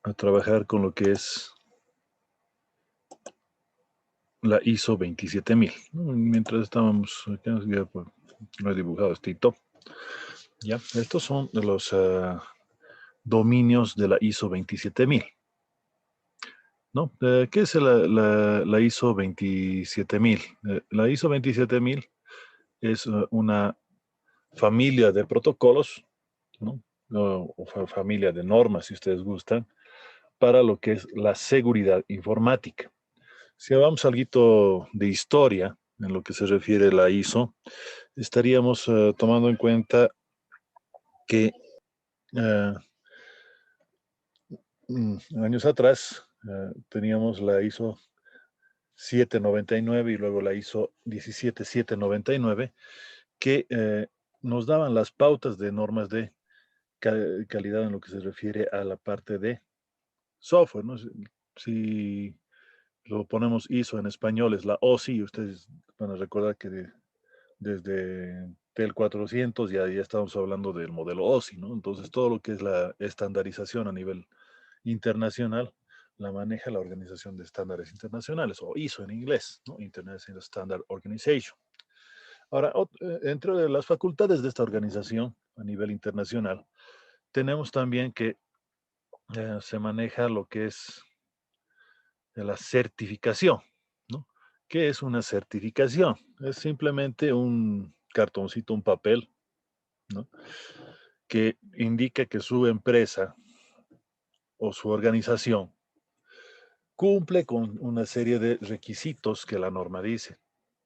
a trabajar con lo que es la ISO 27000, ¿no? Mientras estábamos, acá, ya, pues, lo he dibujado, este top. ¿Ya? Estos son los dominios de la ISO 27000, ¿no? ¿Qué es la ISO 27000? La ISO 27000 es una familia de protocolos, ¿no? O familia de normas, si ustedes gustan, para lo que es la seguridad informática. Si hablamos algo de historia en lo que se refiere a la ISO, estaríamos tomando en cuenta que eh, años atrás teníamos la ISO 799 y luego la ISO 17799 que nos daban las pautas de normas de calidad en lo que se refiere a la parte de software, ¿no? Si lo ponemos ISO en español es la OSI, ustedes van a recordar que desde TEL 400 ya estamos hablando del modelo OSI, ¿no? Entonces todo lo que es la estandarización a nivel internacional la maneja la Organización de Estándares Internacionales, o ISO en inglés, ¿no? International Standard Organization. Ahora, entre las facultades de esta organización a nivel internacional, tenemos también que se maneja lo que es la certificación, ¿no? ¿Qué es una certificación? Es simplemente un cartoncito, un papel, ¿no? Que indica que su empresa o su organización cumple con una serie de requisitos que la norma dice,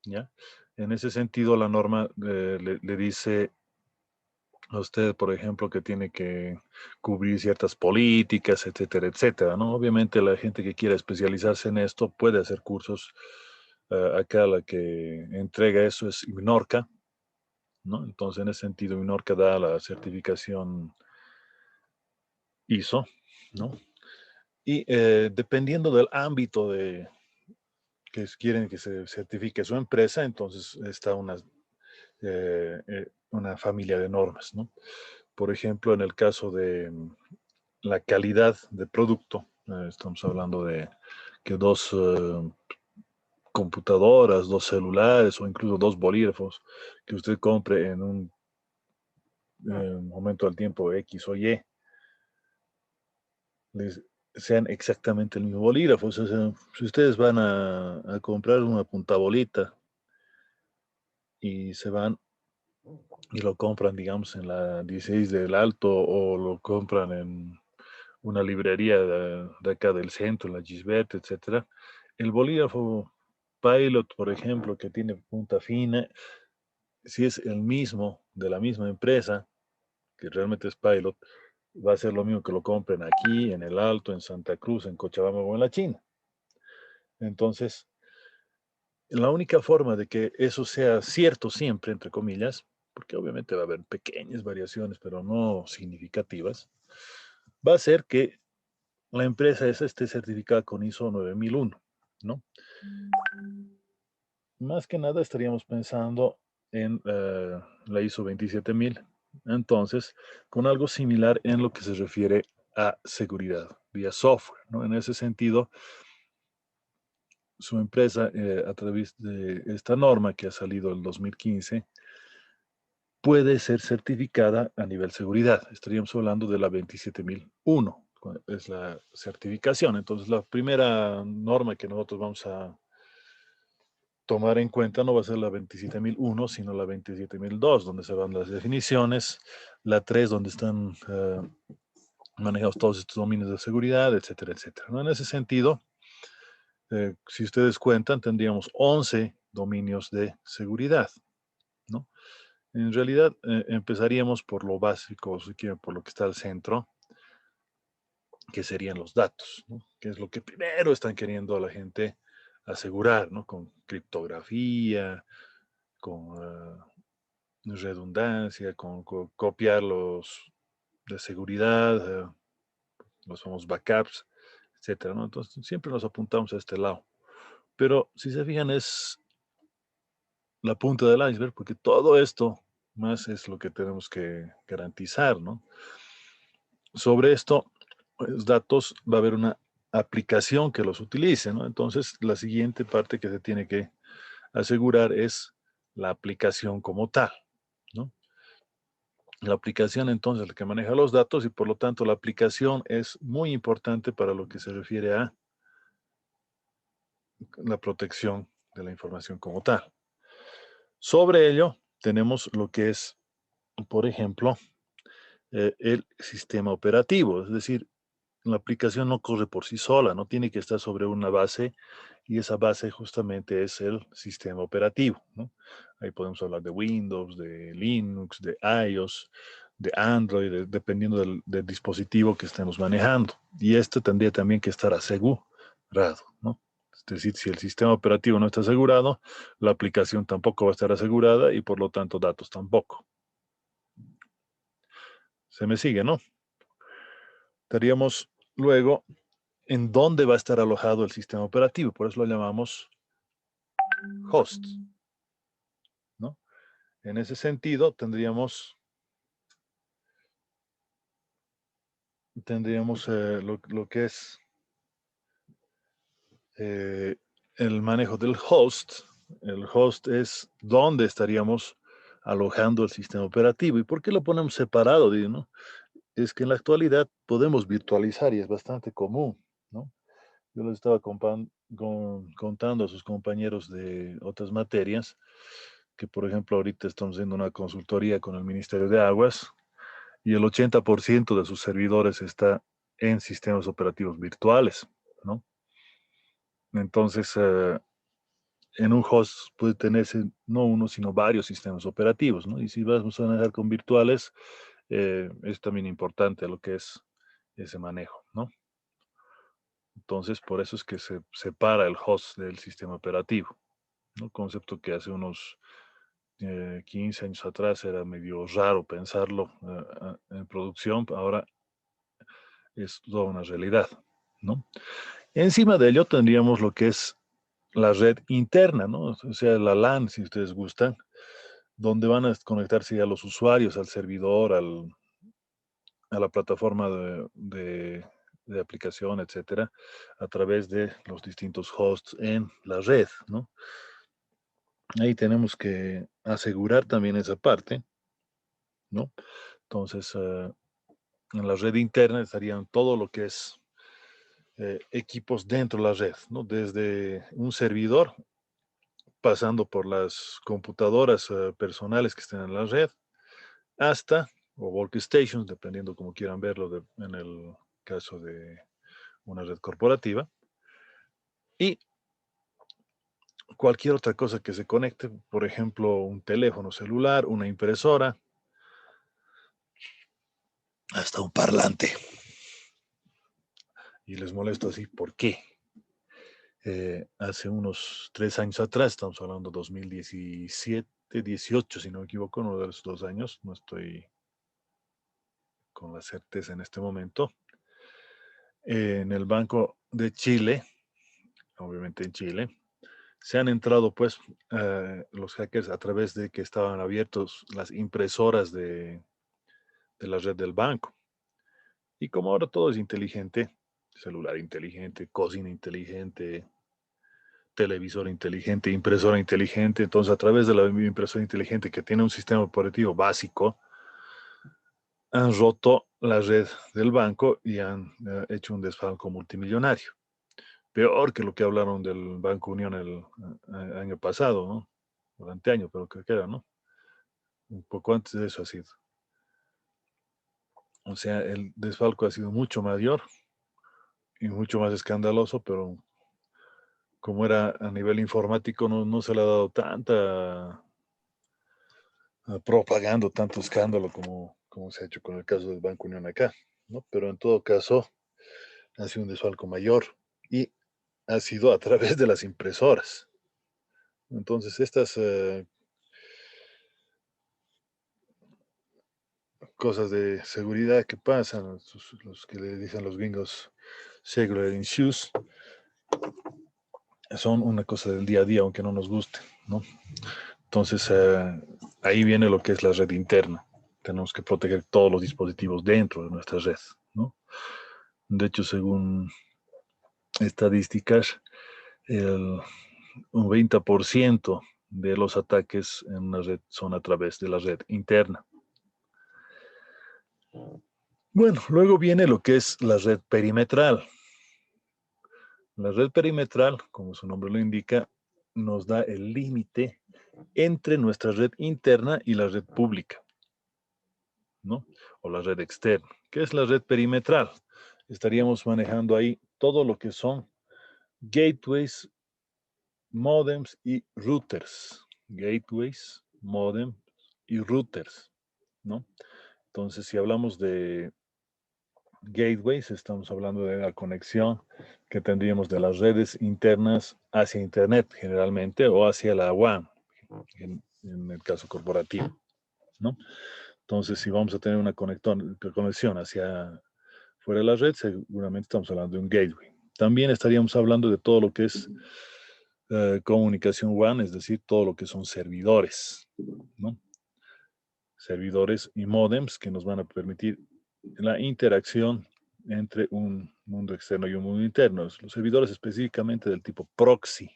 ¿ya? En ese sentido, la norma le dice a usted, por ejemplo, que tiene que cubrir ciertas políticas, etcétera, etcétera, ¿no? Obviamente la gente que quiera especializarse en esto puede hacer cursos. Acá la que entrega eso es INORCA, ¿no? Entonces, en ese sentido, INORCA da la certificación ISO, ¿no? Y dependiendo del ámbito que quieren que se certifique su empresa, entonces está una familia de normas, ¿no? Por ejemplo, en el caso de la calidad de producto, estamos hablando de que dos computadoras, dos celulares o incluso dos bolígrafos que usted compre en un momento del tiempo X o Y, les, sean exactamente el mismo bolígrafo. O sea, si ustedes van a comprar una puntabolita y se van y lo compran, digamos, en la 16 del Alto o lo compran en una librería de acá del centro, la Gisbert, etcétera, el bolígrafo Pilot, por ejemplo, que tiene punta fina, si es el mismo de la misma empresa, que realmente es Pilot, va a ser lo mismo que lo compren aquí, en el Alto, en Santa Cruz, en Cochabamba o en la China. Entonces, la única forma de que eso sea cierto siempre, entre comillas, porque obviamente va a haber pequeñas variaciones, pero no significativas, va a ser que la empresa esa esté certificada con ISO 9001, ¿no? Más que nada estaríamos pensando en la ISO 27000. Entonces, con algo similar en lo que se refiere a seguridad vía software, ¿no? En ese sentido, su empresa, a través de esta norma que ha salido el 2015, puede ser certificada a nivel seguridad. Estaríamos hablando de la 27001, es la certificación. Entonces, la primera norma que nosotros vamos a tomar en cuenta no va a ser la 27001, sino la 27002, donde se van las definiciones, la 3, donde están manejados todos estos dominios de seguridad, etcétera, etcétera, ¿no? En ese sentido, si ustedes cuentan, tendríamos 11 dominios de seguridad, ¿no? En realidad, empezaríamos por lo básico, si quieren, por lo que está al centro, que serían los datos, ¿no? Que es lo que primero están queriendo a la gente asegurar, ¿no? Con criptografía, con redundancia, con copiar los de seguridad, los famosos backups, etcétera, ¿no? Entonces, siempre nos apuntamos a este lado. Pero si se fijan, es la punta del iceberg, porque todo esto más es lo que tenemos que garantizar, ¿no? Sobre esto, los datos va a haber una aplicación que los utilice, ¿no? Entonces, la siguiente parte que se tiene que asegurar es la aplicación como tal, ¿no? La aplicación entonces es la que maneja los datos y por lo tanto la aplicación es muy importante para lo que se refiere a la protección de la información como tal. Sobre ello tenemos lo que es, por ejemplo, el sistema operativo, es decir, la aplicación no corre por sí sola, no tiene que estar sobre una base y esa base justamente es el sistema operativo, ¿no? Ahí podemos hablar de Windows, de Linux, de iOS, de Android, dependiendo del dispositivo que estemos manejando. Y este tendría también que estar asegurado, ¿no? Es decir, si el sistema operativo no está asegurado, la aplicación tampoco va a estar asegurada y por lo tanto datos tampoco. Se me sigue, ¿no? Estaríamos luego en dónde va a estar alojado el sistema operativo, por eso lo llamamos host, ¿no? En ese sentido, tendríamos lo que es eh, el manejo del host. El host es dónde estaríamos alojando el sistema operativo. ¿Y por qué lo ponemos separado? ¿No? Es que en la actualidad podemos virtualizar y es bastante común, ¿no? Yo les estaba contando a sus compañeros de otras materias que, por ejemplo, ahorita estamos haciendo una consultoría con el Ministerio de Aguas y el 80% de sus servidores está en sistemas operativos virtuales, ¿no? Entonces, en un host puede tenerse no uno, sino varios sistemas operativos, ¿no? Y si vamos a manejar con virtuales, es también importante lo que es ese manejo, ¿no? Entonces, por eso es que se separa el host del sistema operativo, ¿no? Concepto que hace unos 15 años atrás era medio raro pensarlo en producción, ahora es toda una realidad, ¿no? Encima de ello tendríamos lo que es la red interna, ¿no? O sea, la LAN, si ustedes gustan, donde van a conectarse ya los usuarios al servidor, a la plataforma de aplicación, etcétera, a través de los distintos hosts en la red, ¿no? Ahí tenemos que asegurar también esa parte, ¿no? Entonces, en la red interna estarían todo lo que es equipos dentro de la red, ¿no? Desde un servidor, pasando por las computadoras personales que estén en la red, hasta, o workstations, dependiendo como quieran verlo en el caso de una red corporativa, y cualquier otra cosa que se conecte, por ejemplo, un teléfono celular, una impresora, hasta un parlante. Y les molesto así, ¿por qué? Hace unos 3 años atrás, estamos hablando de 2017, 18, si no me equivoco, uno de los 2 años, no estoy con la certeza en este momento, en el Banco de Chile, obviamente en Chile, se han entrado pues los hackers a través de que estaban abiertos las impresoras de la red del banco. Y como ahora todo es inteligente, celular inteligente, cocina inteligente, televisor inteligente, impresora inteligente, entonces a través de la impresora inteligente que tiene un sistema operativo básico, han roto la red del banco y han hecho un desfalco multimillonario. Peor que lo que hablaron del Banco Unión el año pasado, ¿no? Durante año, pero creo que era, ¿no? Un poco antes de eso ha sido. O sea, el desfalco ha sido mucho mayor y mucho más escandaloso, pero como era a nivel informático, no se le ha dado tanta propaganda, tanto escándalo como se ha hecho con el caso del Banco Unión acá, ¿no? Pero en todo caso, ha sido un desfalco mayor y ha sido a través de las impresoras. Entonces, estas cosas de seguridad que pasan, los que le dicen los gringos secret issues, son una cosa del día a día, aunque no nos guste, ¿no? Entonces, ahí viene lo que es la red interna. Tenemos que proteger todos los dispositivos dentro de nuestra red, ¿no? De hecho, según estadísticas, un 20% de los ataques en una red son a través de la red interna. Bueno, luego viene lo que es la red perimetral. La red perimetral, como su nombre lo indica, nos da el límite entre nuestra red interna y la red pública, ¿no? O la red externa. ¿Qué es la red perimetral? Estaríamos manejando ahí todo lo que son gateways, modems y routers. Gateways, modems y routers, ¿no? Entonces, si hablamos de gateways, estamos hablando de la conexión que tendríamos de las redes internas hacia Internet, generalmente, o hacia la WAN, en el caso corporativo, ¿no? Entonces, si vamos a tener una conexión hacia fuera de la red, seguramente estamos hablando de un gateway. También estaríamos hablando de todo lo que es comunicación WAN, es decir, todo lo que son servidores, ¿no? Servidores y modems que nos van a permitir la interacción entre un mundo externo y un mundo interno. Los servidores específicamente del tipo proxy,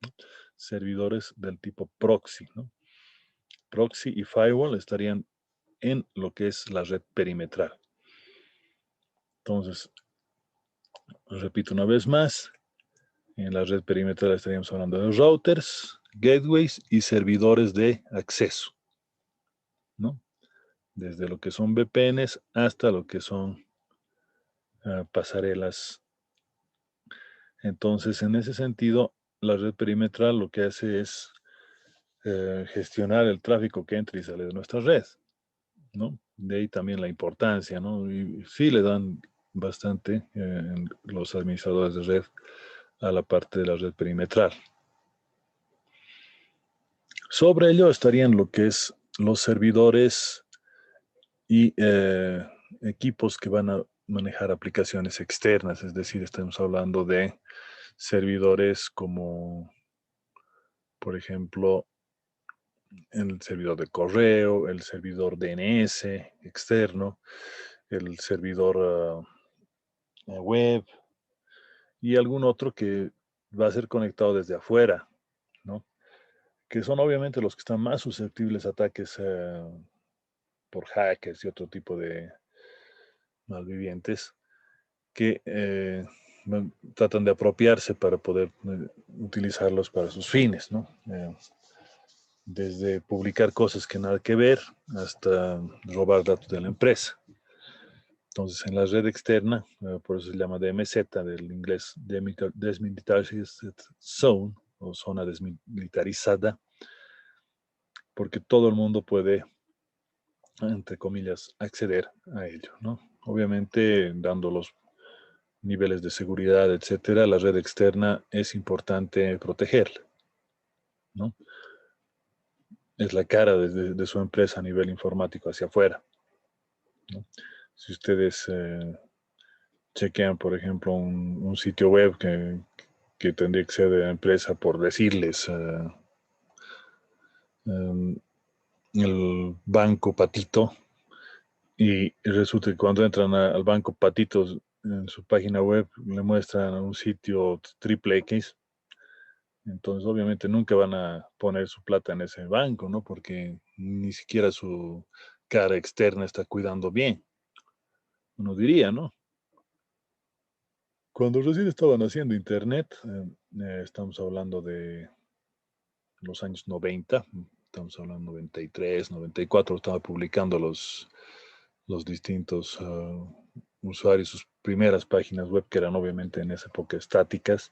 ¿no? Servidores del tipo proxy, ¿no? Proxy y firewall estarían en lo que es la red perimetral. Entonces, repito una vez más, en la red perimetral estaríamos hablando de routers, gateways y servidores de acceso, ¿no? Desde lo que son VPNs hasta lo que son pasarelas. Entonces, en ese sentido, la red perimetral lo que hace es gestionar el tráfico que entra y sale de nuestra red, ¿no? De ahí también la importancia, ¿no? Y sí le dan bastante los administradores de red a la parte de la red perimetral. Sobre ello estarían lo que es los servidores y equipos que van a manejar aplicaciones externas, es decir, estamos hablando de servidores como, por ejemplo, el servidor de correo, el servidor DNS externo, el servidor web y algún otro que va a ser conectado desde afuera, ¿no? Que son obviamente los que están más susceptibles a ataques por hackers y otro tipo de malvivientes que tratan de apropiarse para poder utilizarlos para sus fines, ¿no? Desde publicar cosas que nada que ver hasta robar datos de la empresa. Entonces, en la red externa, por eso se llama DMZ, del inglés Demilitarized Zone, o zona desmilitarizada, porque todo el mundo puede, entre comillas, acceder a ello, ¿no? Obviamente, dando los niveles de seguridad, etcétera, la red externa es importante protegerla, ¿no? Es la cara de su empresa a nivel informático hacia afuera, ¿no? Si ustedes chequean, por ejemplo, un sitio web que tendría que ser de la empresa por decirles el Banco Patito, y resulta que cuando entran al Banco Patito en su página web le muestran un sitio triple X. Entonces, obviamente, nunca van a poner su plata en ese banco, ¿no? Porque ni siquiera su cara externa está cuidando bien. Uno diría, ¿no? Cuando recién estaban haciendo Internet, estamos hablando de los años 90, estamos hablando 93, 94, estaba publicando los distintos usuarios, sus primeras páginas web, que eran obviamente en esa época estáticas.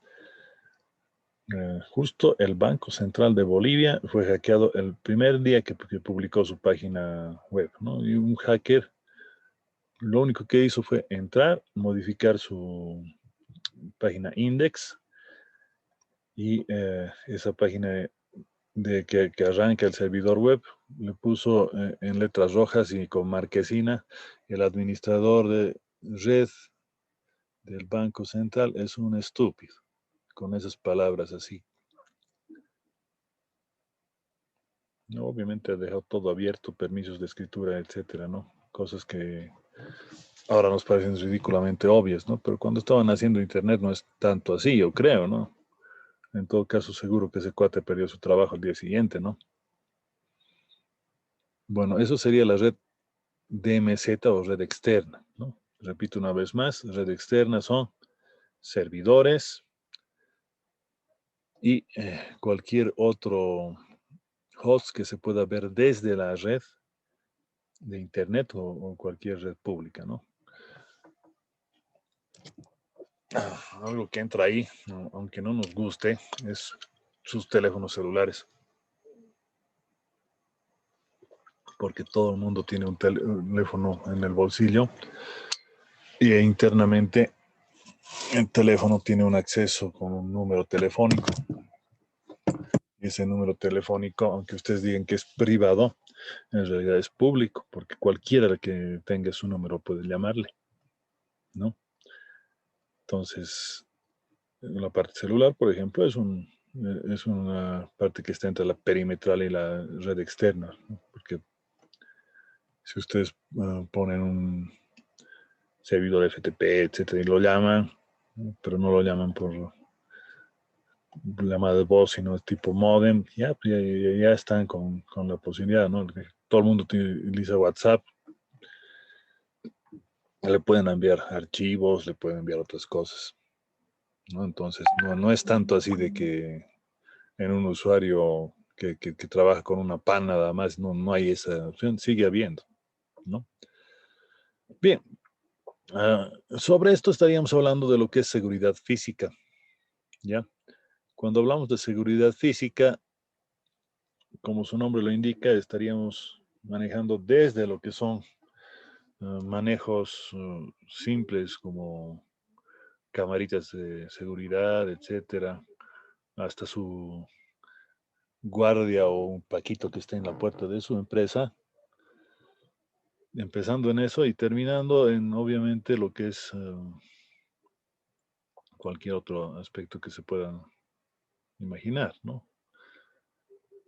Justo el Banco Central de Bolivia fue hackeado el primer día que publicó su página web, ¿no? Y un hacker lo único que hizo fue entrar, modificar su página index y esa página que arranca el servidor web le puso en letras rojas y con marquesina: el administrador de red del Banco Central es un estúpido, con esas palabras así. No, obviamente ha dejado todo abierto, permisos de escritura, etcétera, ¿no? Cosas que Ahora nos parecen ridículamente obvias, ¿no? Pero cuando estaban haciendo Internet no es tanto así, yo creo, ¿no? En todo caso, seguro que ese cuate perdió su trabajo al día siguiente, ¿no? Bueno, eso sería la red DMZ o red externa, ¿no? Repito una vez más, red externa son servidores y cualquier otro host que se pueda ver desde la red de Internet o cualquier red pública, ¿no? Algo que entra ahí, aunque no nos guste, es sus teléfonos celulares, porque todo el mundo tiene un teléfono en el bolsillo y internamente el teléfono tiene un acceso con un número telefónico. Y ese número telefónico, aunque ustedes digan que es privado, en realidad es público, porque cualquiera que tenga su número puede llamarle, ¿no? Entonces, la parte celular, por ejemplo, es una parte que está entre la perimetral y la red externa, ¿no? Porque si ustedes ponen un servidor FTP, etcétera, y lo llaman, pero no lo llaman por llamada de voz, sino es tipo modem, ya están con la posibilidad, ¿no? Todo el mundo utiliza WhatsApp, le pueden enviar archivos, le pueden enviar otras cosas, ¿no? Entonces, no es tanto así de que en un usuario que trabaja con una PAN nada más, no hay esa opción, sigue habiendo, ¿no? Bien, sobre esto estaríamos hablando de lo que es seguridad física, ¿ya? Cuando hablamos de seguridad física, como su nombre lo indica, estaríamos manejando desde lo que son manejos simples como camaritas de seguridad, etcétera, hasta su guardia o un paquito que esté en la puerta de su empresa, empezando en eso y terminando en obviamente lo que es cualquier otro aspecto que se pueda imaginar, ¿no?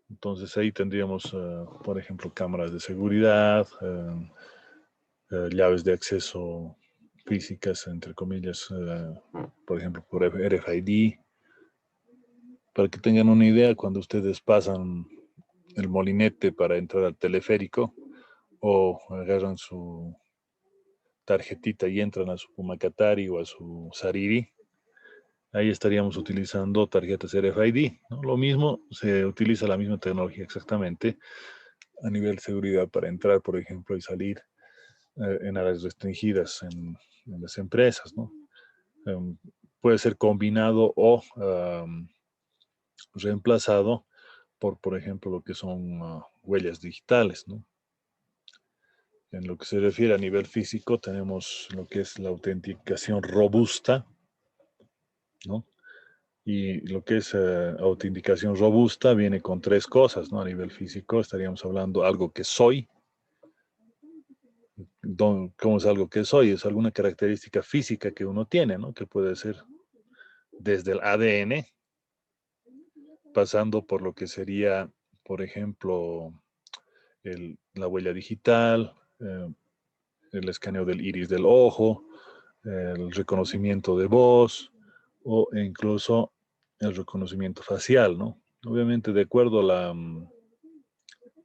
Entonces ahí tendríamos, por ejemplo, cámaras de seguridad, llaves de acceso físicas, entre comillas, por ejemplo, por RFID. Para que tengan una idea, cuando ustedes pasan el molinete para entrar al teleférico o agarran su tarjetita y entran a su Pumacatari o a su Sariri, ahí estaríamos utilizando tarjetas RFID, ¿no? Lo mismo, se utiliza la misma tecnología exactamente a nivel de seguridad para entrar, por ejemplo, y salir en áreas restringidas en las empresas, ¿no? Puede ser combinado o reemplazado por ejemplo, lo que son huellas digitales, ¿no? En lo que se refiere a nivel físico, tenemos lo que es la autenticación robusta, ¿no? Y lo que es autenticación robusta viene con tres cosas, ¿no? A nivel físico estaríamos hablando algo que soy. ¿Cómo es algo que soy? Es alguna característica física que uno tiene, ¿no? Que puede ser desde el ADN, pasando por lo que sería, por ejemplo, la huella digital, el escaneo del iris del ojo, el reconocimiento de voz o incluso el reconocimiento facial, ¿no? Obviamente, de acuerdo a la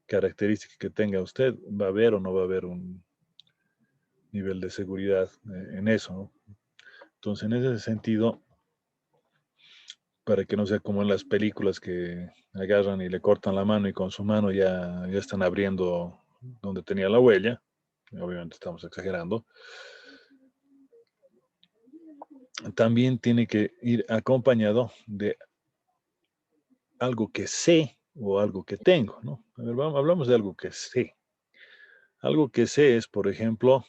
característica que tenga usted, va a haber o no va a haber un nivel de seguridad en eso, ¿no? Entonces, en ese sentido, para que no sea como en las películas que agarran y le cortan la mano y con su mano ya están abriendo donde tenía la huella, obviamente estamos exagerando, también tiene que ir acompañado de algo que sé o algo que tengo, ¿no? A ver, hablamos de algo que sé. Algo que sé es, por ejemplo,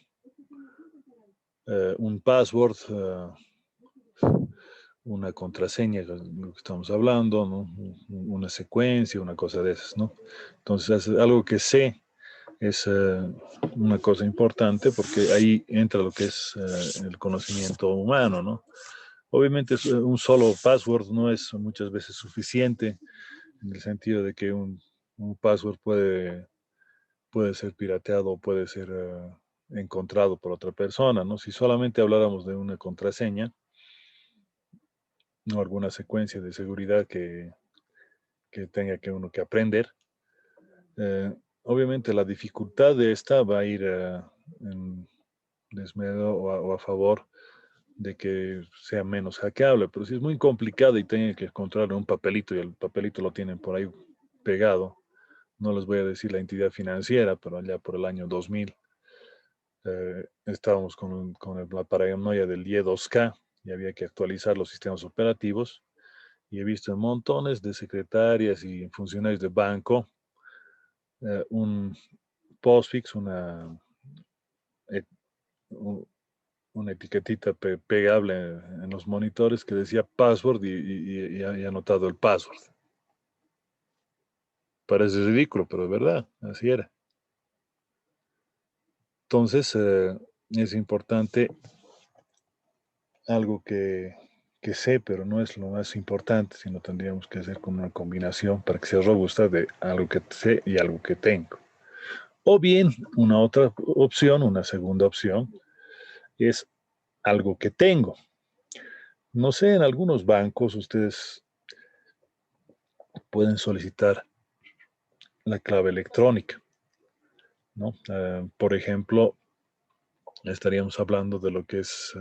un password, una contraseña, lo que estamos hablando, ¿no? Una secuencia, una cosa de esas, ¿no? Entonces, algo que sé es una cosa importante porque ahí entra lo que es el conocimiento humano, ¿no? Obviamente un solo password no es muchas veces suficiente en el sentido de que un password puede ser pirateado, puede ser encontrado por otra persona, ¿no? Si solamente habláramos de una contraseña o alguna secuencia de seguridad que tenga que uno que aprender, obviamente la dificultad de esta va a ir en desmedro o a favor de que sea menos hackeable, pero si es muy complicado y tienen que encontrar un papelito y el papelito lo tienen por ahí pegado, no les voy a decir la entidad financiera, pero allá por el año 2000 estábamos con la paranoia del Y2K y había que actualizar los sistemas operativos y he visto en montones de secretarias y funcionarios de banco un postfix, eh, una etiquetita pegable en los monitores que decía password y anotado el password. Parece ridículo, pero es verdad, así era. Entonces, es importante algo que sé, pero no es lo más importante, sino tendríamos que hacer como una combinación para que sea robusta de algo que sé y algo que tengo. O bien, una otra opción, una segunda opción, es algo que tengo. No sé, en algunos bancos ustedes pueden solicitar la clave electrónica, ¿no? Por ejemplo, estaríamos hablando de lo que es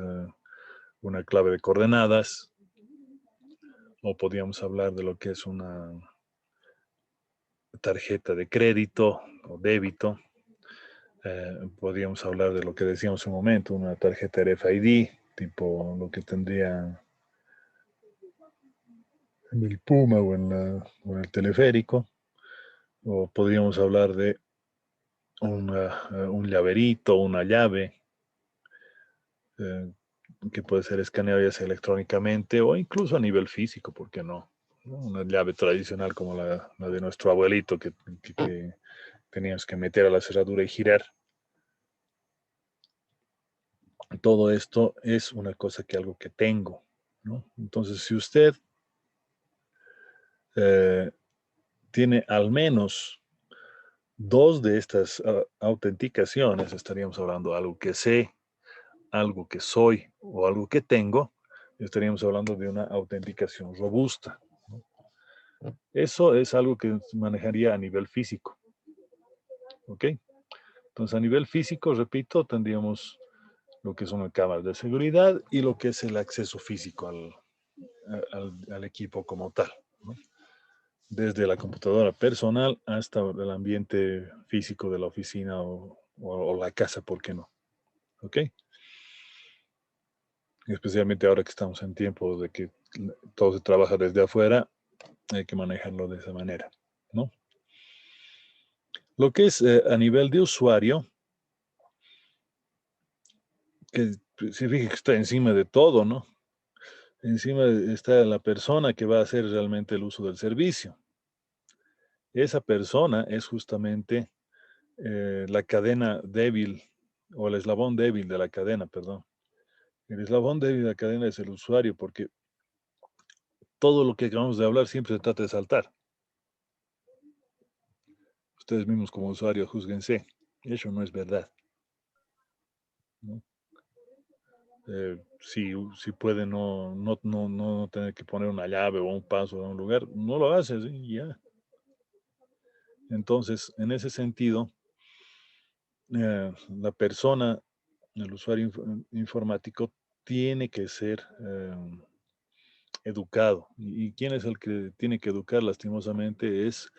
una clave de coordenadas, o podríamos hablar de lo que es una tarjeta de crédito o débito. Podríamos hablar de lo que decíamos en un momento, una tarjeta RFID, tipo lo que tendría en el Puma o en el teleférico. O podríamos hablar de un llaverito, una llave, eh, que puede ser escaneado ya sea electrónicamente o incluso a nivel físico, ¿por qué no? ¿No? Una llave tradicional como la de nuestro abuelito que teníamos que meter a la cerradura y girar. Todo esto es una cosa que algo que tengo, ¿no? Entonces, si usted eh, tiene al menos dos de estas autenticaciones, estaríamos hablando de algo que sé, algo que soy o algo que tengo, estaríamos hablando de una autenticación robusta, ¿no? Eso es algo que manejaría a nivel físico, ¿ok? Entonces, a nivel físico, repito, tendríamos lo que son las cámaras de seguridad y lo que es el acceso físico al equipo como tal, ¿no? Desde la computadora personal hasta el ambiente físico de la oficina o la casa, ¿por qué no? ¿Ok? Especialmente ahora que estamos en tiempos de que todo se trabaja desde afuera, hay que manejarlo de esa manera, ¿no? Lo que es a nivel de usuario, que se fije que está encima de todo, ¿no? Encima está la persona que va a hacer realmente el uso del servicio. Esa persona es justamente la cadena débil o el eslabón débil de la cadena, perdón. El eslabón débil de la cadena es el usuario, porque todo lo que acabamos de hablar siempre se trata de saltar. Ustedes mismos como usuarios júzguense. Eso no es verdad, ¿no? Si puede no tener que poner una llave o un paso en un lugar, no lo haces y ya. Entonces, en ese sentido, la persona, el usuario informático, tiene que ser educado. ¿Y quién es el que tiene que educar? Lastimosamente es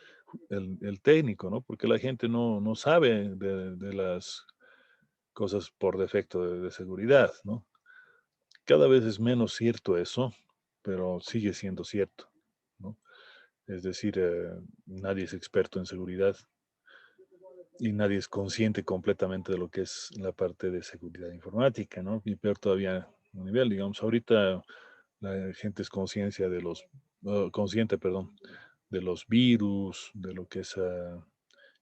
el técnico, ¿no? Porque la gente no sabe de las cosas por defecto de seguridad, ¿no? Cada vez es menos cierto eso, pero sigue siendo cierto, ¿no? Es decir, nadie es experto en seguridad y nadie es consciente completamente de lo que es la parte de seguridad informática, ¿no? Y peor todavía a un nivel, digamos, ahorita la gente es consciente, perdón, de los virus, de lo que es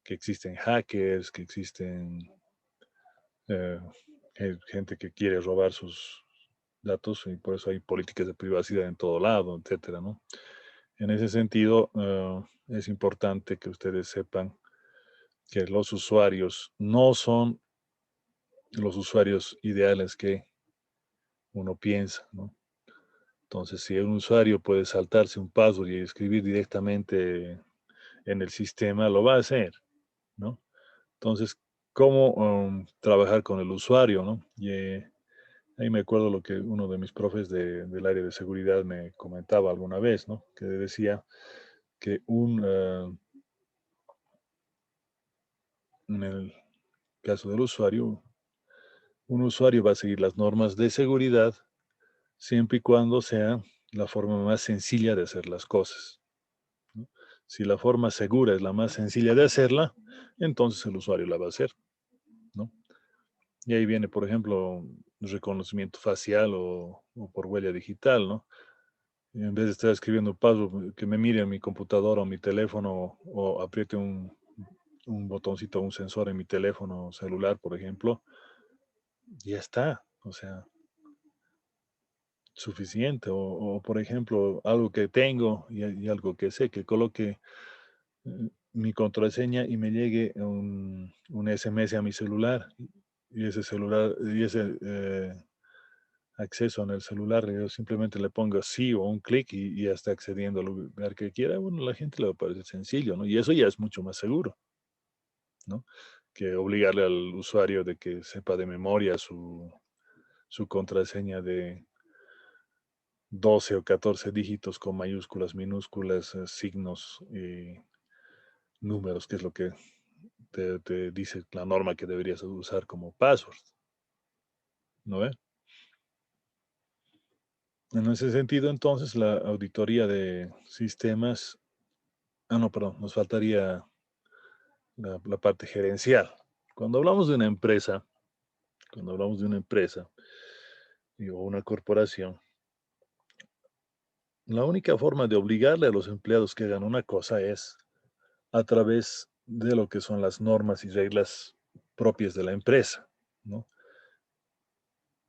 que existen hackers, que existen eh, gente que quiere robar sus datos y por eso hay políticas de privacidad en todo lado, etcétera, ¿no? En ese sentido, es importante que ustedes sepan que los usuarios no son los usuarios ideales que uno piensa, ¿no? Entonces, si un usuario puede saltarse un password y escribir directamente en el sistema, lo va a hacer, ¿no? Entonces, ¿cómo trabajar con el usuario, no? Y ahí me acuerdo lo que uno de mis profes del área de seguridad me comentaba alguna vez, ¿no? Que decía que en el caso del usuario, un usuario va a seguir las normas de seguridad siempre y cuando sea la forma más sencilla de hacer las cosas, ¿no? Si la forma segura es la más sencilla de hacerla, entonces el usuario la va a hacer, ¿no? Y ahí viene, por ejemplo, reconocimiento facial o por huella digital, ¿no? Y en vez de estar escribiendo password, que me mire en mi computadora o mi teléfono o apriete un botoncito, un sensor en mi teléfono celular, por ejemplo, ya está. O sea, suficiente. Por ejemplo, algo que tengo y algo que sé, que coloque mi contraseña y me llegue un SMS a mi celular y ese celular y ese acceso en el celular, yo simplemente le pongo sí o un clic y ya está accediendo al lugar que quiera. Bueno, a la gente le va a parecer sencillo, ¿no? Y eso ya es mucho más seguro, ¿no? Que obligarle al usuario de que sepa de memoria su contraseña de 12 o 14 dígitos con mayúsculas, minúsculas, signos y números, que es lo que te dice la norma que deberías usar como password, ¿no ve? En ese sentido, entonces, la auditoría de sistemas, no, perdón, nos faltaría la parte gerencial. Cuando hablamos de una empresa, cuando hablamos de una empresa o una corporación, la única forma de obligarle a los empleados que hagan una cosa es a través de lo que son las normas y reglas propias de la empresa, ¿no?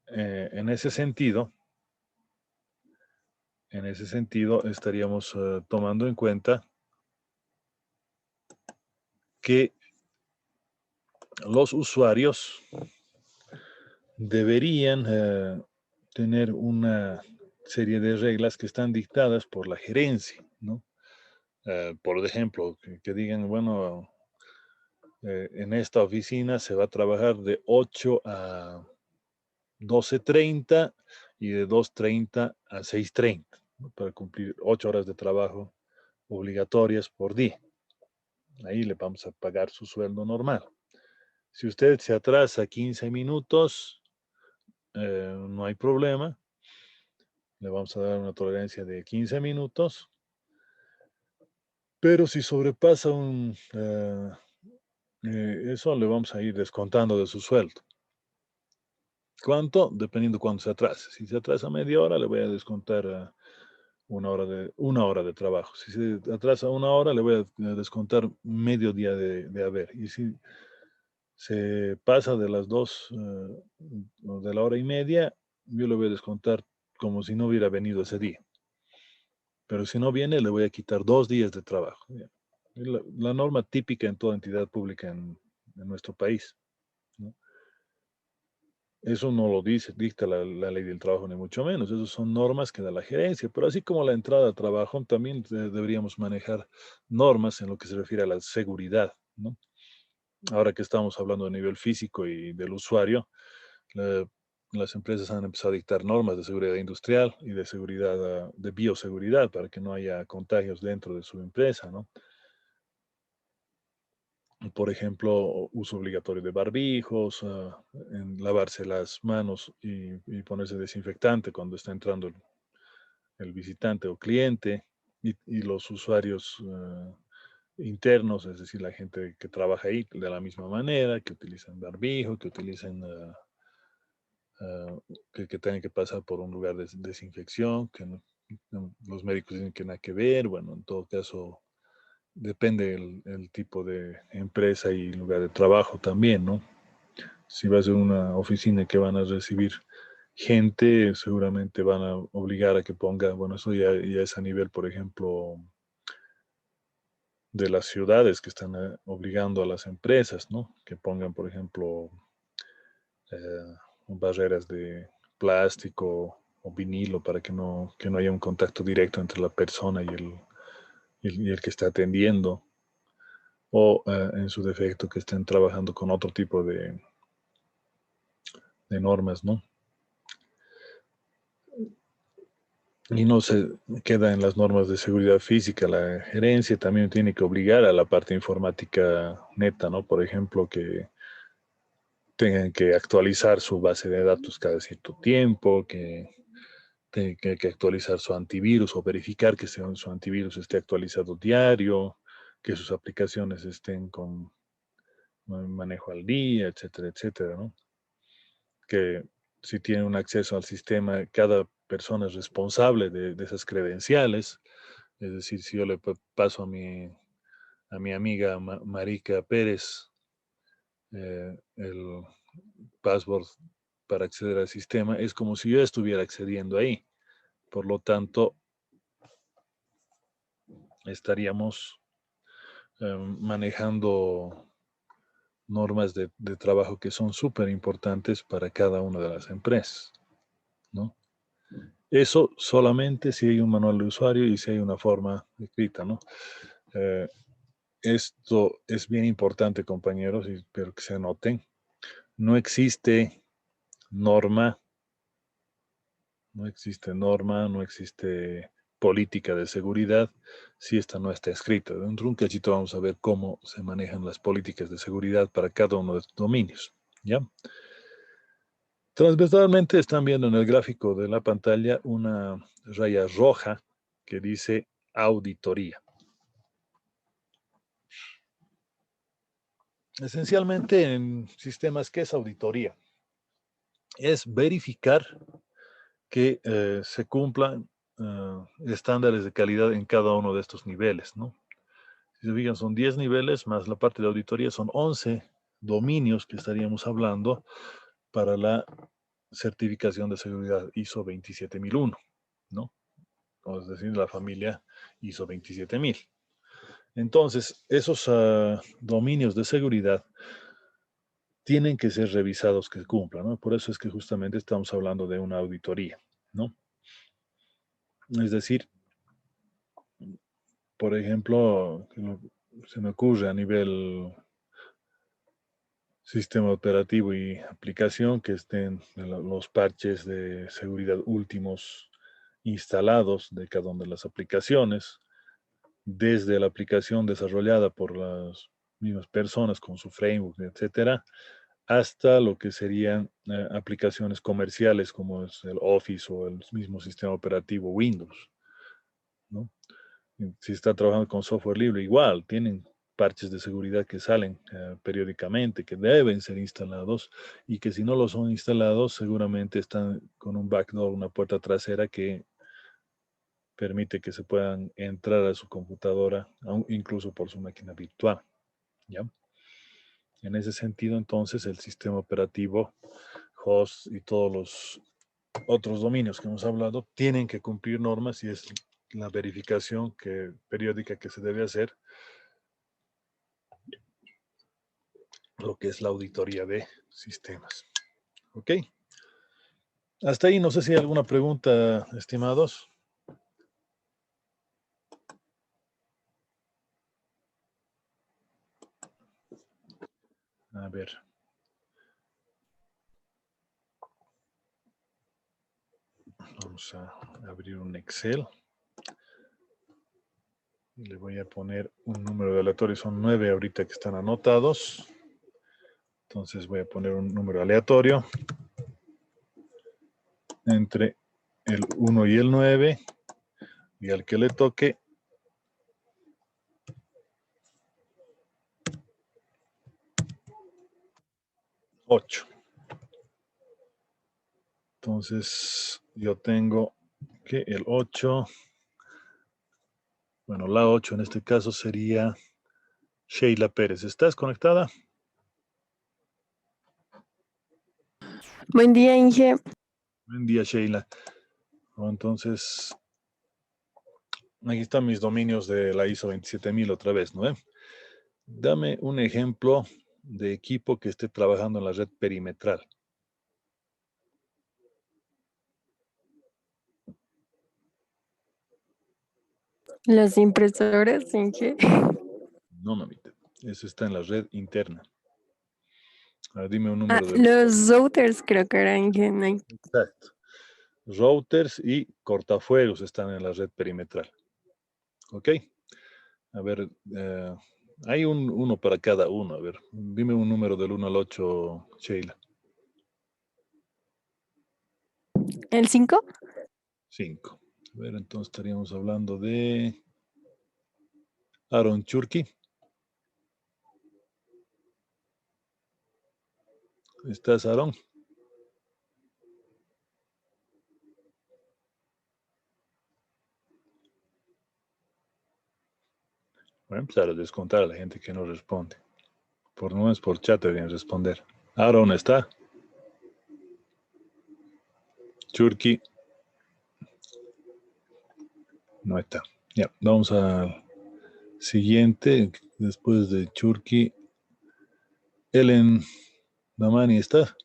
En ese sentido, estaríamos tomando en cuenta que los usuarios deberían tener una serie de reglas que están dictadas por la gerencia, ¿no? Por ejemplo, que digan, bueno, en esta oficina se va a trabajar de 8 a 12:30 y de 2:30 a 6:30, ¿no? Para cumplir 8 horas de trabajo obligatorias por día. Ahí le vamos a pagar su sueldo normal. Si usted se atrasa 15 minutos, no hay problema. Le vamos a dar una tolerancia de 15 minutos. Pero si sobrepasa eso, le vamos a ir descontando de su sueldo. ¿Cuánto? Dependiendo cuánto se atrase. Si se atrasa media hora, le voy a descontar una hora de trabajo. Si se atrasa una hora, le voy a descontar medio día de haber. Y si se pasa de las dos, o de la hora y media, yo le voy a descontar como si no hubiera venido ese día. Pero si no viene, le voy a quitar 2 días de trabajo. La norma típica en toda entidad pública en nuestro país, ¿no? Eso no lo dice, dicta la ley del trabajo, ni mucho menos. Esas son normas que da la gerencia. Pero así como la entrada a trabajo, también deberíamos manejar normas en lo que se refiere a la seguridad, ¿no? Ahora que estamos hablando a nivel físico y del usuario, la- las empresas han empezado a dictar normas de seguridad industrial y de seguridad, de bioseguridad, para que no haya contagios dentro de su empresa, ¿no? Por ejemplo, uso obligatorio de barbijos, en lavarse las manos y ponerse desinfectante cuando está entrando el visitante o cliente, y los usuarios internos, es decir, la gente que trabaja ahí de la misma manera, que utilizan barbijo, que utilizan, que tengan que pasar por un lugar de desinfección, que los médicos dicen que nada que ver. Bueno, en todo caso, depende el tipo de empresa y lugar de trabajo también, ¿no? Si vas a una oficina que van a recibir gente, seguramente van a obligar a que ponga, bueno, eso ya es a nivel, por ejemplo, de las ciudades que están obligando a las empresas, ¿no? Que pongan, por ejemplo, barreras de plástico o vinilo para que no haya un contacto directo entre la persona y el que está atendiendo, o en su defecto que estén trabajando con otro tipo de normas, ¿no? Y no se queda en las normas de seguridad física. La gerencia también tiene que obligar a la parte informática neta, ¿no? Por ejemplo, que tengan que actualizar su base de datos cada cierto tiempo, que tengan que actualizar su antivirus o verificar que su antivirus esté actualizado diario, que sus aplicaciones estén con manejo al día, etcétera, etcétera, ¿no? Que si tiene un acceso al sistema, cada persona es responsable de esas credenciales. Es decir, si yo le paso a mi amiga Marica Pérez el password para acceder al sistema, es como si yo estuviera accediendo ahí. Por lo tanto, estaríamos manejando normas de trabajo que son súper importantes para cada una de las empresas, ¿no? Eso solamente si hay un manual de usuario y si hay una forma escrita, ¿no? Eh, Esto es bien importante, compañeros, y espero que se anoten. No existe norma, no existe norma, no existe política de seguridad si esta no está escrita. Dentro de un cachito vamos a ver cómo se manejan las políticas de seguridad para cada uno de estos dominios, ¿ya? Transversalmente están viendo en el gráfico de la pantalla una raya roja que dice auditoría. Esencialmente en sistemas, ¿qué es auditoría? Es verificar que se cumplan estándares de calidad en cada uno de estos niveles, ¿no? Si se fijan, son 10 niveles más la parte de auditoría, son 11 dominios que estaríamos hablando para la certificación de seguridad ISO 27001, ¿no? O es decir, la familia ISO 27000. Entonces, esos dominios de seguridad tienen que ser revisados que cumplan, ¿no? Por eso es que justamente estamos hablando de una auditoría, ¿no? Es decir, por ejemplo, se me ocurre a nivel sistema operativo y aplicación que estén los parches de seguridad últimos instalados de cada una de las aplicaciones, desde la aplicación desarrollada por las mismas personas con su framework, etcétera, hasta lo que serían aplicaciones comerciales como es el Office o el mismo sistema operativo Windows, ¿no? Si está trabajando con software libre, igual, tienen parches de seguridad que salen periódicamente, que deben ser instalados y que si no lo son instalados, seguramente están con un backdoor, una puerta trasera que permite que se puedan entrar a su computadora, incluso por su máquina virtual, ¿ya? En ese sentido, entonces, el sistema operativo, host y todos los otros dominios que hemos hablado tienen que cumplir normas y es la verificación periódica que se debe hacer, lo que es la auditoría de sistemas. ¿Ok? Hasta ahí, no sé si hay alguna pregunta, estimados. A ver. Vamos a abrir un Excel. Y le voy a poner un número de aleatorio. Son 9 ahorita que están anotados. Entonces voy a poner un número aleatorio entre el 1 y el 9. Y al que le toque, 8. Entonces yo tengo que el 8, bueno, la 8 en este caso sería Sheila Pérez. ¿Estás conectada? Buen día, Inge. Buen día, Sheila. Entonces, aquí están mis dominios de la ISO 27000 otra vez, ¿no? Dame un ejemplo de equipo que esté trabajando en la red perimetral. Las impresoras, Inge. No, mamita. Eso está en la red interna. Ahora dime un Ah, número del... los routers creo que era Inge. Exacto. Routers y cortafuegos están en la red perimetral. ¿Ok? A ver, hay uno para cada uno. A ver, dime un número del 1 al 8, Sheila. ¿El 5? 5. A ver, entonces estaríamos hablando de Aaron Churki. ¿Estás, Aaron? Voy a empezar a descontar a la gente que no responde. Por no es por chat deberían responder. Aaron está. Churki no está. Ya, vamos al siguiente. Después de Churki. Ellen Mamani está.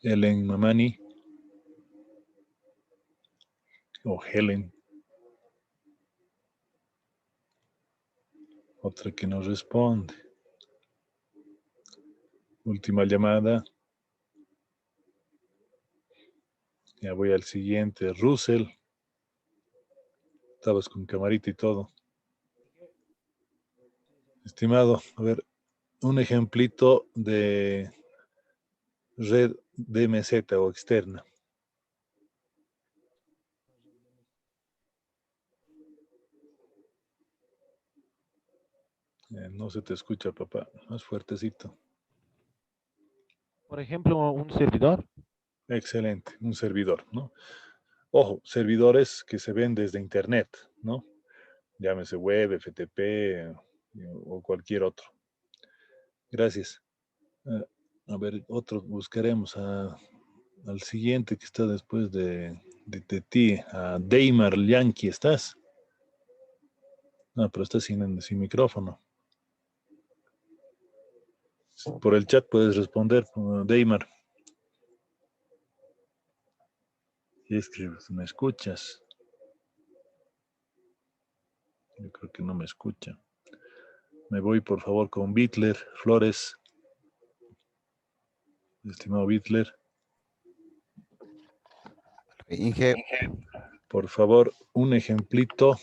Ellen Mamani. O Helen. Otra que no responde. Última llamada. Ya voy al siguiente. Russell. Estabas con camarita y todo. Estimado, a ver, un ejemplito de red DMZ o externa. No se te escucha, papá. Más fuertecito. Por ejemplo, un servidor. Excelente, un servidor, ¿no? Ojo, servidores que se ven desde Internet, ¿no? Llámese web, FTP o cualquier otro. Gracias. A ver, otro buscaremos al siguiente que está después de ti, a Deimar Yankee, ¿estás? No, pero está sin micrófono. Por el chat puedes responder, Deimar. Si es que me escuchas. Yo creo que no me escucha. Me voy, por favor, con Bitler Flores. Estimado Bitler. Inge, Por favor, un ejemplito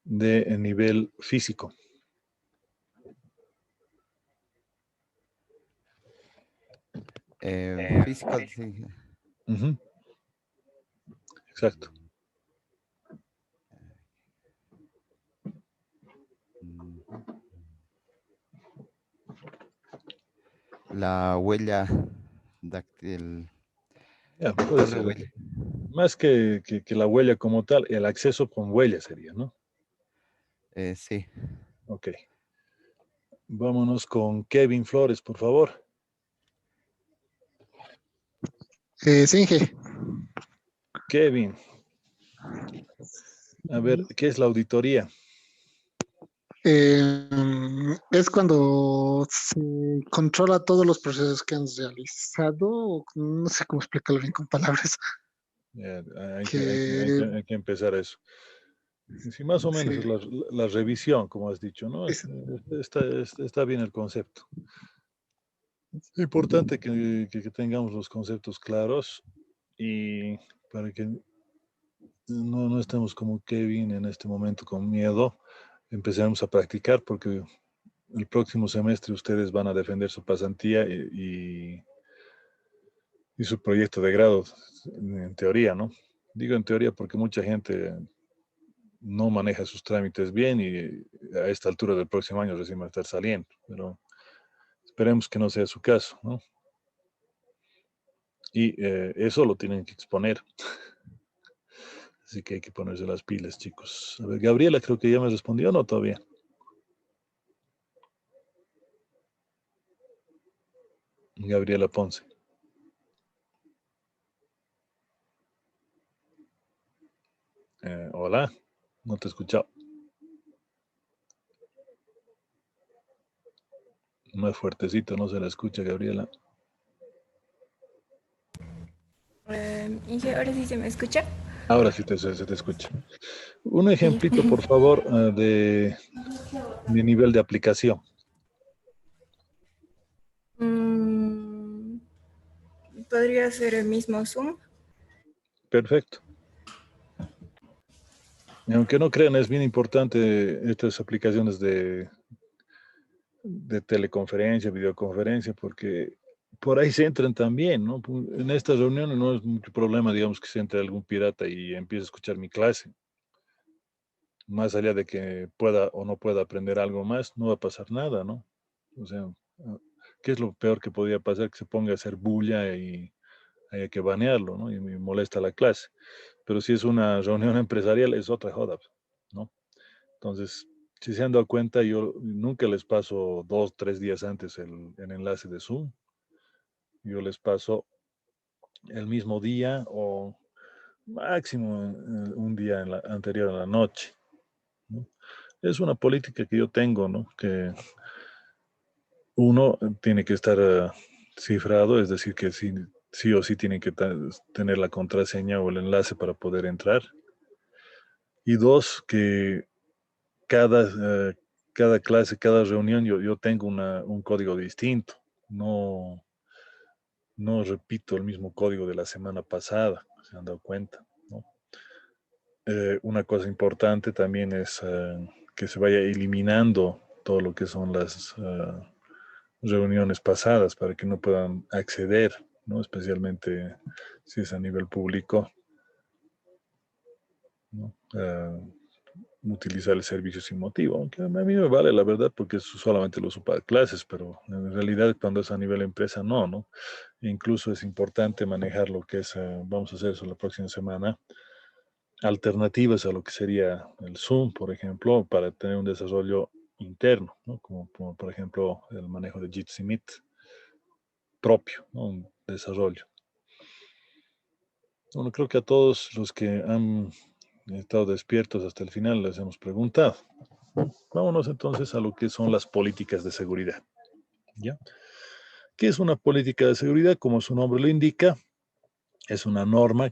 de nivel físico. físico, sí. Ujú. Exacto. La huella dáctil. Ya, puede Lector de ser. huella. Más que la huella como tal, el acceso con huella sería, ¿no? Sí. Ok. Vámonos con Kevin Flores, por favor. Sí, Inge. Kevin, a ver, ¿qué es la auditoría? Es cuando se controla todos los procesos que han realizado, no sé cómo explicarlo bien con palabras, Hay que, hay que- hay que- que hay que empezar eso. Sí, más o menos sí, es la revisión, como has dicho, ¿no? es- Está bien el concepto. Es importante que tengamos los conceptos claros y para que no estemos como Kevin en este momento con miedo, empecemos a practicar porque el próximo semestre ustedes van a defender su pasantía y su proyecto de grado, en teoría, ¿no? Digo en teoría porque mucha gente no maneja sus trámites bien y a esta altura del próximo año recién va a estar saliendo, pero esperemos que no sea su caso, ¿no? Y eso lo tienen que exponer. Así que hay que ponerse las pilas, chicos. A ver, Gabriela creo que ya me respondió, ¿no? Todavía. Gabriela Ponce. Hola, no te he escuchado. Más fuertecito, no se la escucha, Gabriela. Inge, ahora sí se me escucha. Ahora sí se te escucha. Un Sí. ejemplito, por favor, de mi nivel de aplicación. Mm, Podría ser el mismo Zoom. Perfecto. Y aunque no crean, es bien importante estas aplicaciones de teleconferencia, videoconferencia, porque por ahí se entran también, ¿no? En estas reuniones no es mucho problema, digamos, que se entre algún pirata y empiece a escuchar mi clase. Más allá de que pueda o no pueda aprender algo más, no va a pasar nada, ¿no? O sea, ¿qué es lo peor que podría pasar? Que se ponga a hacer bulla y haya que banearlo, ¿no? Y me molesta la clase. Pero si es una reunión empresarial, es otra joda, ¿no? Entonces, si se han dado cuenta, yo nunca les paso 2, 3 días antes el enlace de Zoom. Yo les paso el mismo día o máximo un día anterior a la noche, ¿no? Es una política que yo tengo, ¿no? Que uno tiene que estar cifrado, es decir, que sí o sí tienen que tener la contraseña o el enlace para poder entrar. Y dos, que cada, cada clase, cada reunión, yo tengo un código distinto. No, no repito el mismo código de la semana pasada, se han dado cuenta, ¿no? Una cosa importante también es que se vaya eliminando todo lo que son las reuniones pasadas para que no puedan acceder, ¿no? Especialmente si es a nivel público, ¿no? Utilizar el servicio sin motivo, aunque a mí me vale la verdad porque eso solamente lo uso para clases, pero en realidad cuando es a nivel empresa no, ¿no? Incluso es importante manejar lo que es, vamos a hacer eso la próxima semana, alternativas a lo que sería el Zoom, por ejemplo, para tener un desarrollo interno, ¿no? Como por ejemplo el manejo de Jitsi Meet propio, ¿no? Un desarrollo. Bueno, creo que a todos los que han estado despiertos hasta el final les hemos preguntado. Vámonos entonces a lo que son las políticas de seguridad, ¿ya? ¿Qué es una política de seguridad? Como su nombre lo indica, es una norma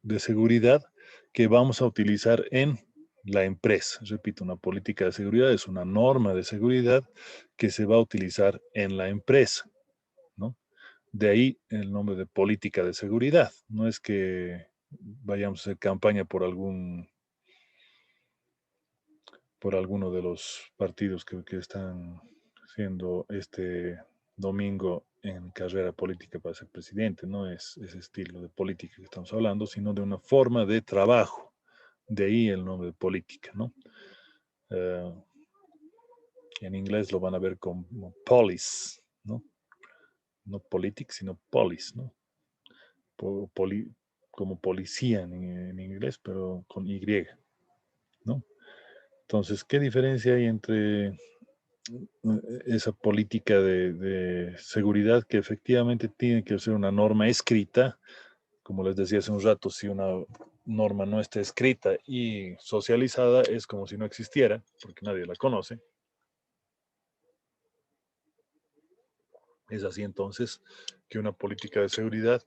de seguridad que vamos a utilizar en la empresa. Repito, una política de seguridad es una norma de seguridad que se va a utilizar en la empresa, ¿no? De ahí el nombre de política de seguridad. No es que vayamos a hacer campaña por alguno de los partidos que están siendo este domingo en carrera política para ser presidente. No es ese estilo de política que estamos hablando, sino de una forma de trabajo. De ahí el nombre de política, ¿no? Eh, en inglés lo van a ver como police, ¿no? No politics, sino police, ¿no? Poli, como policía en inglés, pero con Y, ¿no? Entonces, ¿qué diferencia hay entre esa política de seguridad que efectivamente tiene que ser una norma escrita? Como les decía hace un rato, si una norma no está escrita y socializada, es como si no existiera, porque nadie la conoce. Es así entonces que una política de seguridad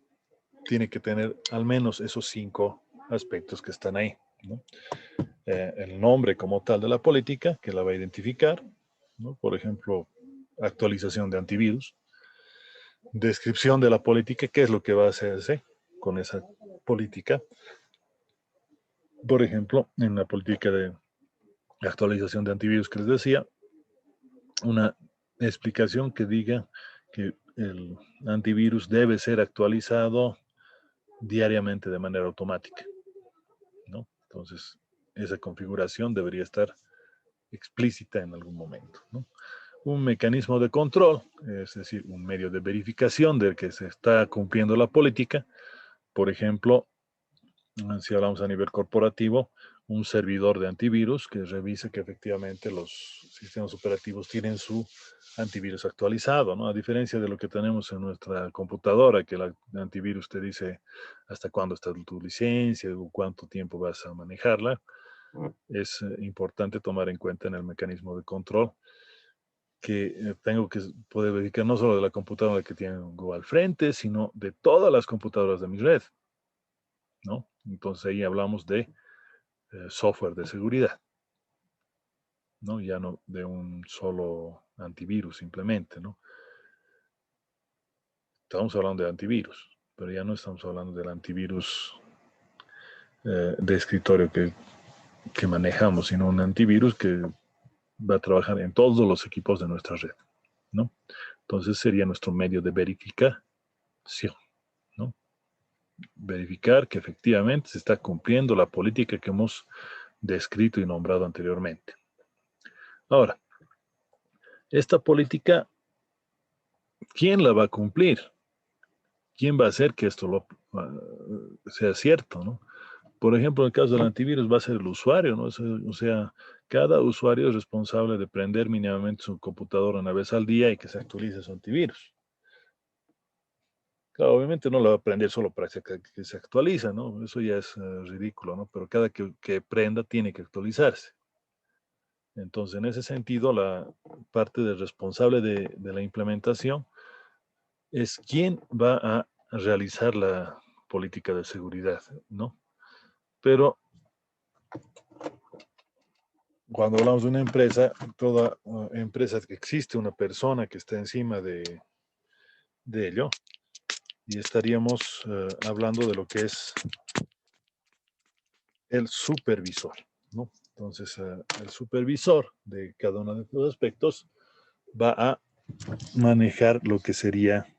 tiene que tener al menos esos 5 aspectos que están ahí, ¿no? El nombre como tal de la política, que la va a identificar, ¿no? Por ejemplo, actualización de antivirus, descripción de la política, qué es lo que va a hacerse con esa política. Por ejemplo, en la política de actualización de antivirus que les decía, una explicación que diga que el antivirus debe ser actualizado diariamente de manera automática, ¿no? Entonces, esa configuración debería estar explícita en algún momento, ¿no? Un mecanismo de control, es decir, un medio de verificación de que se está cumpliendo la política. Por ejemplo, si hablamos a nivel corporativo, un servidor de antivirus que revise que efectivamente los sistemas operativos tienen su antivirus actualizado, ¿no? A diferencia de lo que tenemos en nuestra computadora, que el antivirus te dice hasta cuándo está tu licencia o cuánto tiempo vas a manejarla, es importante tomar en cuenta en el mecanismo de control que tengo que poder verificar no solo de la computadora que tengo al frente, sino de todas las computadoras de mi red. ¿no? Entonces ahí hablamos de software de seguridad, ¿no? Ya no de un solo antivirus simplemente, ¿no? Estamos hablando de antivirus, pero ya no estamos hablando del antivirus de escritorio que manejamos, sino un antivirus que va a trabajar en todos los equipos de nuestra red, ¿no? Entonces sería nuestro medio de verificación, ¿no? Verificar que efectivamente se está cumpliendo la política que hemos descrito y nombrado anteriormente. Ahora, esta política, ¿quién la va a cumplir? ¿Quién va a hacer que esto sea cierto, ¿no? Por ejemplo, en el caso del antivirus va a ser el usuario, ¿no? O sea, cada usuario es responsable de prender mínimamente su computadora una vez al día y que se actualice su antivirus. Claro, obviamente no lo va a prender solo para que se actualiza, ¿no? Eso ya es ridículo, ¿no? Pero cada que prenda tiene que actualizarse. Entonces, en ese sentido, la parte del responsable de la implementación es quién va a realizar la política de seguridad, ¿no? Pero cuando hablamos de una empresa, toda empresa que existe una persona que está encima de ello, y estaríamos hablando de lo que es el supervisor, ¿no? Entonces, el supervisor de cada uno de estos aspectos va a manejar lo que sería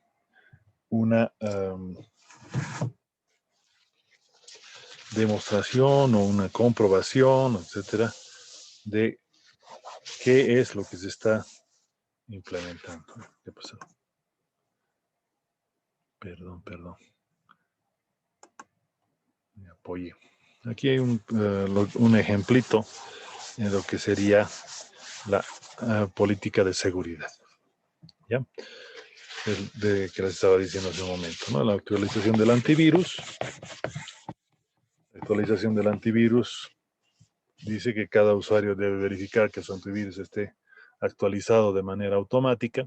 una demostración o una comprobación, etcétera, de qué es lo que se está implementando. ¿Qué pasó? Perdón. Me apoyé. Aquí hay un ejemplito en lo que sería la política de seguridad. ¿Ya? Que les estaba diciendo hace un momento, ¿no? La actualización del antivirus. La actualización del antivirus dice que cada usuario debe verificar que su antivirus esté actualizado de manera automática.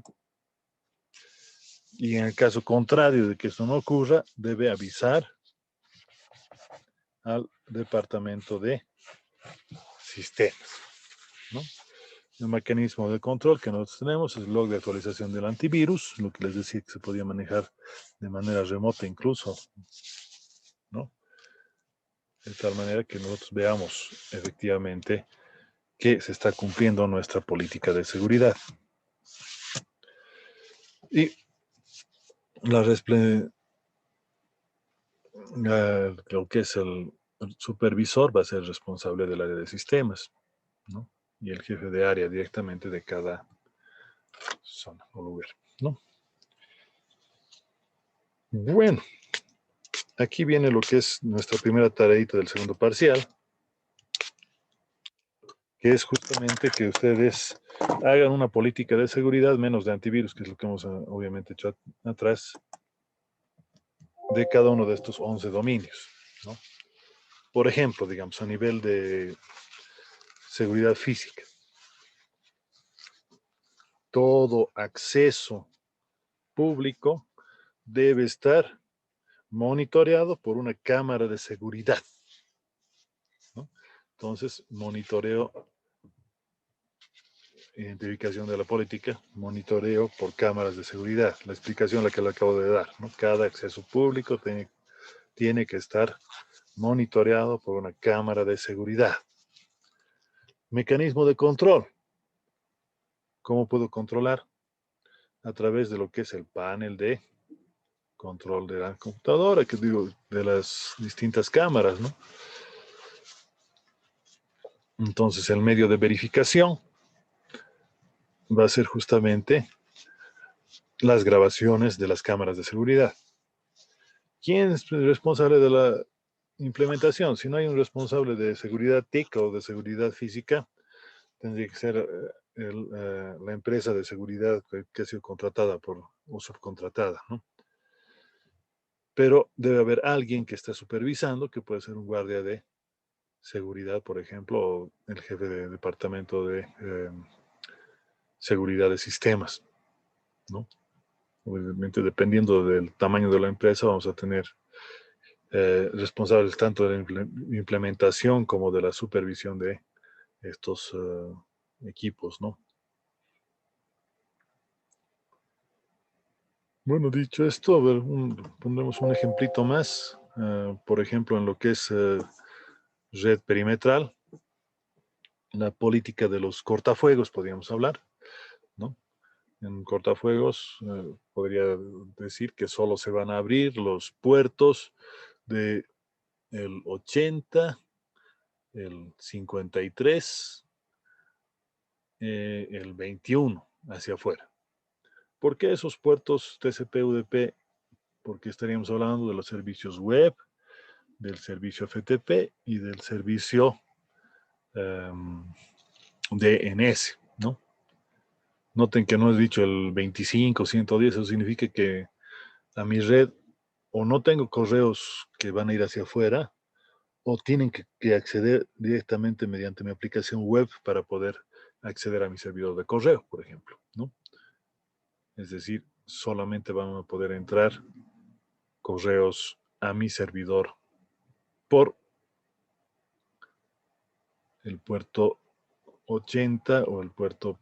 Y en el caso contrario de que esto no ocurra, debe avisar al departamento de sistemas, ¿no? El mecanismo de control que nosotros tenemos es el log de actualización del antivirus, lo que les decía que se podía manejar de manera remota incluso, ¿no? De tal manera que nosotros veamos efectivamente que se está cumpliendo nuestra política de seguridad. Y lo que es el supervisor va a ser responsable del área de sistemas, ¿no? Y el jefe de área directamente de cada zona o lugar, ¿no? Bueno, aquí viene lo que es nuestra primera tareita del segundo parcial, que es justamente que ustedes hagan una política de seguridad menos de antivirus, que es lo que hemos obviamente hecho atrás, de cada uno de estos 11 dominios, ¿no? Por ejemplo, digamos, a nivel de seguridad física, todo acceso público debe estar monitoreado por una cámara de seguridad, ¿no? Entonces, monitoreo, identificación de la política, monitoreo por cámaras de seguridad. La explicación la que le acabo de dar, ¿no? Cada acceso público tiene que estar monitoreado por una cámara de seguridad. Mecanismo de control. ¿Cómo puedo controlar? A través de lo que es el panel de control de la computadora, que digo, de las distintas cámaras, ¿no? Entonces, el medio de verificación va a ser justamente las grabaciones de las cámaras de seguridad. ¿Quién es el responsable de la implementación? Si no hay un responsable de seguridad TIC o de seguridad física, tendría que ser la empresa de seguridad que ha sido contratada o subcontratada, ¿no? Pero debe haber alguien que esté supervisando, que puede ser un guardia de seguridad, por ejemplo, o el jefe de departamento de seguridad de sistemas, ¿no? Obviamente, dependiendo del tamaño de la empresa, vamos a tener responsables tanto de la implementación como de la supervisión de estos equipos, ¿no? Bueno, dicho esto, a ver, pondremos un ejemplito más. Por ejemplo, en lo que es red perimetral, la política de los cortafuegos, podríamos hablar, ¿no? En cortafuegos podría decir que solo se van a abrir los puertos de el 80, el 53, el 21 hacia afuera. ¿Por qué esos puertos TCP/UDP? Porque estaríamos hablando de los servicios web, del servicio FTP y del servicio DNS, ¿no? Noten que no he dicho el 25, 110, eso significa que a mi red o no tengo correos que van a ir hacia afuera o tienen que acceder directamente mediante mi aplicación web para poder acceder a mi servidor de correo, por ejemplo, ¿no? Es decir, solamente van a poder entrar correos a mi servidor por el puerto 80 o el puerto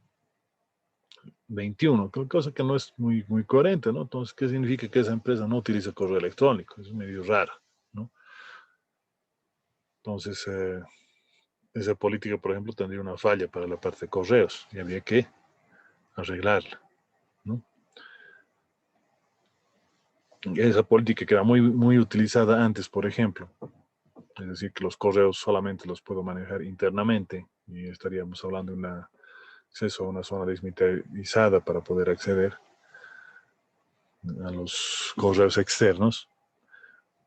21, cosa que no es muy coherente, ¿no? Entonces, ¿qué significa que esa empresa no utiliza correo electrónico? Es medio raro, ¿no? Entonces, esa política, por ejemplo, tendría una falla para la parte de correos y habría que arreglarla, ¿no? Esa política que era muy utilizada antes, por ejemplo, es decir, que los correos solamente los puedo manejar internamente y estaríamos hablando de un acceso a una zona desmilitarizada para poder acceder a los correos externos.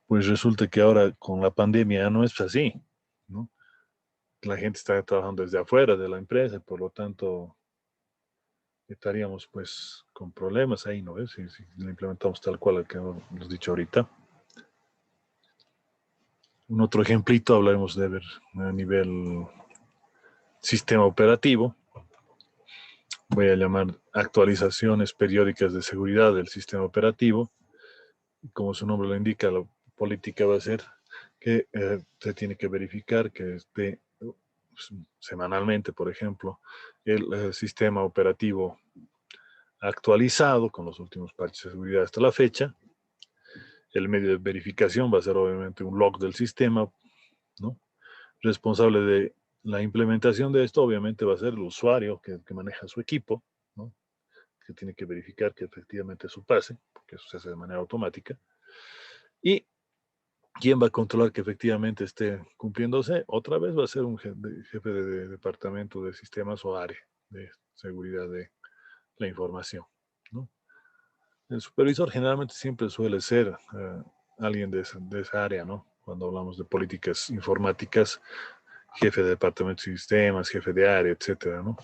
Pues resulta que ahora con la pandemia no es así, ¿no? La gente está trabajando desde afuera de la empresa, por lo tanto estaríamos pues con problemas ahí, ¿no? Si lo implementamos tal cual el que hemos dicho ahorita. Un otro ejemplito hablaremos de ver a nivel sistema operativo. Voy a llamar actualizaciones periódicas de seguridad del sistema operativo. Como su nombre lo indica, la política va a ser que se tiene que verificar que esté semanalmente, por ejemplo, el sistema operativo actualizado con los últimos parches de seguridad hasta la fecha. El medio de verificación va a ser obviamente un log del sistema, ¿no? Responsable de la implementación de esto obviamente va a ser el usuario que maneja su equipo, ¿no? Que tiene que verificar que efectivamente eso pase, porque eso se hace de manera automática. Y ¿quién va a controlar que efectivamente esté cumpliéndose? Otra vez va a ser un jefe de departamento de sistemas o área de seguridad de la información, ¿no? El supervisor generalmente siempre suele ser alguien de esa área, ¿no? Cuando hablamos de políticas informáticas, jefe de departamento de sistemas, jefe de área, etcétera, ¿no?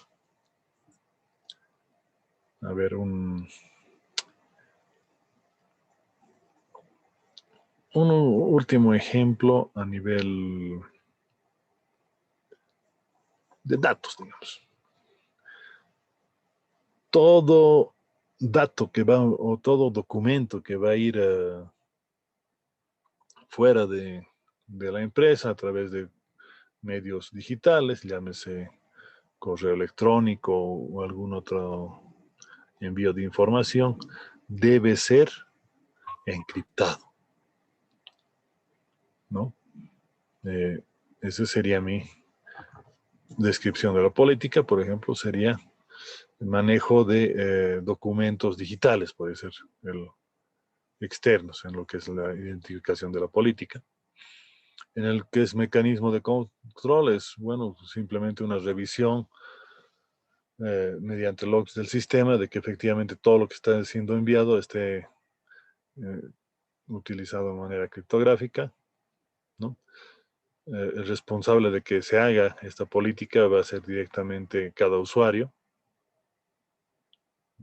A ver, un último ejemplo a nivel de datos, digamos. Todo dato que va o todo documento que va a ir fuera de la empresa a través de medios digitales, llámese correo electrónico o algún otro envío de información, debe ser encriptado, ¿no? Esa sería mi descripción de la política. Por ejemplo, sería el manejo de documentos digitales, puede ser externos en lo que es la identificación de la política. En el que es mecanismo de control es, bueno, simplemente una revisión mediante logs del sistema de que efectivamente todo lo que está siendo enviado esté utilizado de manera criptográfica, ¿no? El responsable de que se haga esta política va a ser directamente cada usuario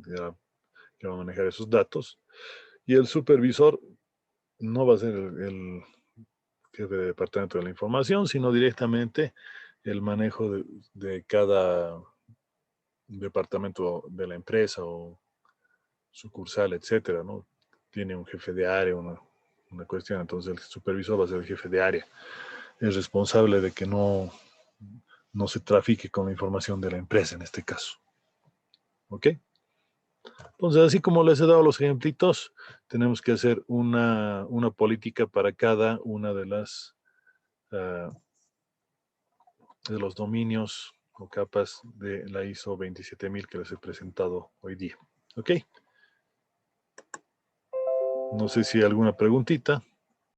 que va a manejar esos datos, y el supervisor no va a ser el jefe de departamento de la información, sino directamente el manejo de cada departamento de la empresa o sucursal, etcétera, ¿no? Tiene un jefe de área, una cuestión. Entonces el supervisor va a ser el jefe de área. Es responsable de que no se trafique con la información de la empresa en este caso. ¿Ok? Entonces, así como les he dado los ejemplitos, tenemos que hacer una política para cada una de las de los dominios o capas de la ISO 27000 que les he presentado hoy día. ¿Ok? No sé si hay alguna preguntita.